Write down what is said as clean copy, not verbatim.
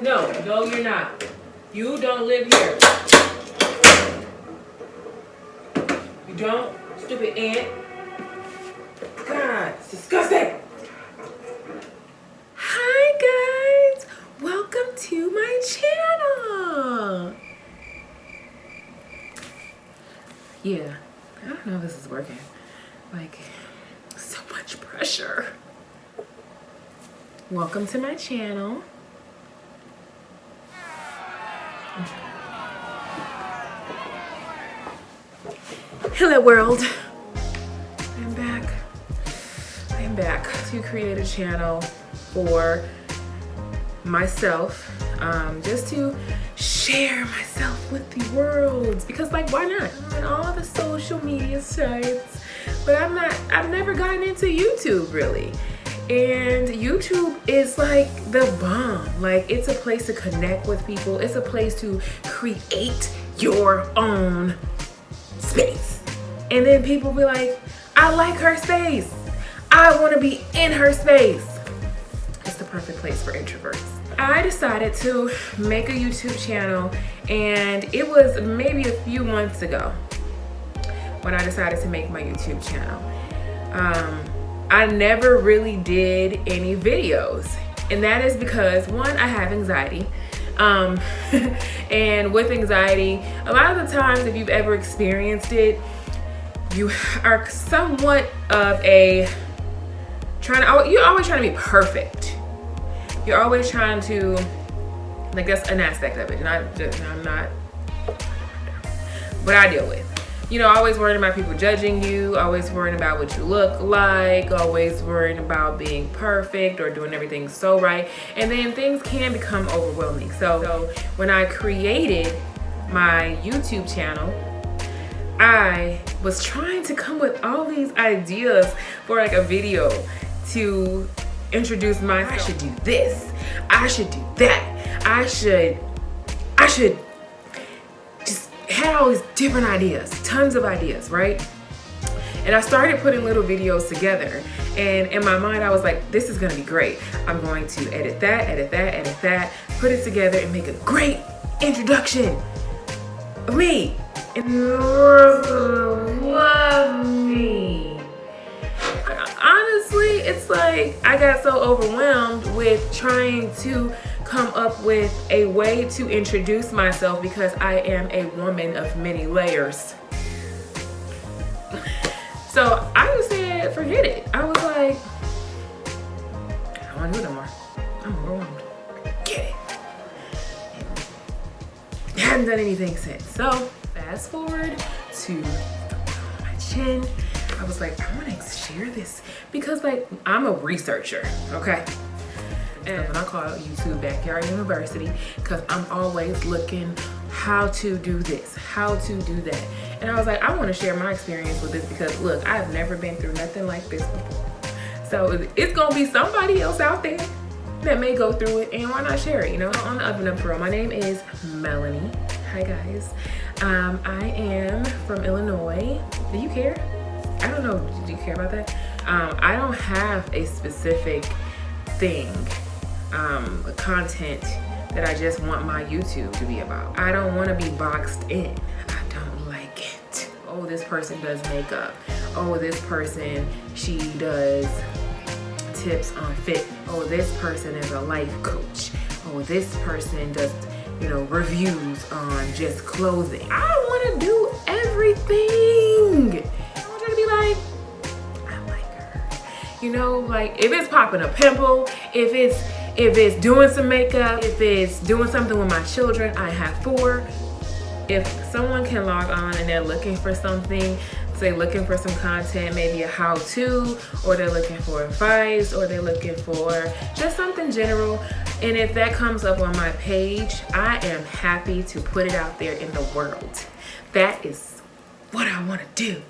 No, you're not. You don't live here. You don't, stupid ant. God, it's disgusting. Hi guys, welcome to my channel. Yeah, I don't know if this is working. Like, so much pressure. Welcome to my channel. Hello world. I'm back to create a channel for myself, just to share myself with the world, because like, why not? On all the social media sites, but I've never gotten into YouTube really. And YouTube is like the bomb. Like, it's a place to connect with people. It's a place to create your own space. And then people be like, I like her space. I want to be in her space. It's the perfect place for introverts. I decided to make a YouTube channel, and it was maybe a few months ago when I decided to make my YouTube channel. I never really did any videos, and that is because, one, I have anxiety. And with anxiety, a lot of the times, if you've ever experienced it, you are somewhat of you're always trying to be perfect. You're always trying to, like, that's an aspect of it. I'm not what I deal with. You know, always worrying about people judging you, always worrying about what you look like, always worrying about being perfect or doing everything so right. And then things can become overwhelming. So when I created my YouTube channel, I was trying to come with all these ideas for like a video to introduce myself. I should do this. I should do that. I should just have all these different ideas, tons of ideas, right? And I started putting little videos together. And in my mind, I was like, this is gonna be great. I'm going to edit that, put it together and make a great introduction of me. And love me. Honestly, it's like I got so overwhelmed with trying to come up with a way to introduce myself, because I am a woman of many layers. So I just said, forget it. I was like, I don't want to do it no more. I'm overwhelmed. Get it. I haven't done anything since. So fast forward to my chin. I was like, I want to share this because, like, I'm a researcher, okay? And when I call YouTube Backyard University, because I'm always looking how to do this, how to do that. And I was like, I want to share my experience with this because, look, I've never been through nothing like this before. So it's going to be somebody else out there that may go through it, and why not share it, you know? On the Up and Up Pro, my name is Melanie. Hi, guys. I am from Illinois. Do you care? I don't know, do you care about that? I don't have a specific thing, content that I just want my YouTube to be about. I don't want to be boxed in. I don't like it. Oh, this person does makeup. Oh, this person, she does tips on fit. Oh, this person is a life coach. Oh, this person does, you know, reviews on just clothing. I want to do everything. To be like, I like her, you know, like if it's popping a pimple, if it's doing some makeup, if it's doing something with my children, I have 4. If someone can log on and they're looking for something, say looking for some content, maybe a how-to, or they're looking for advice, or they're looking for just something general, and if that comes up on my page, I am happy to put it out there in the world. That is what I want to do.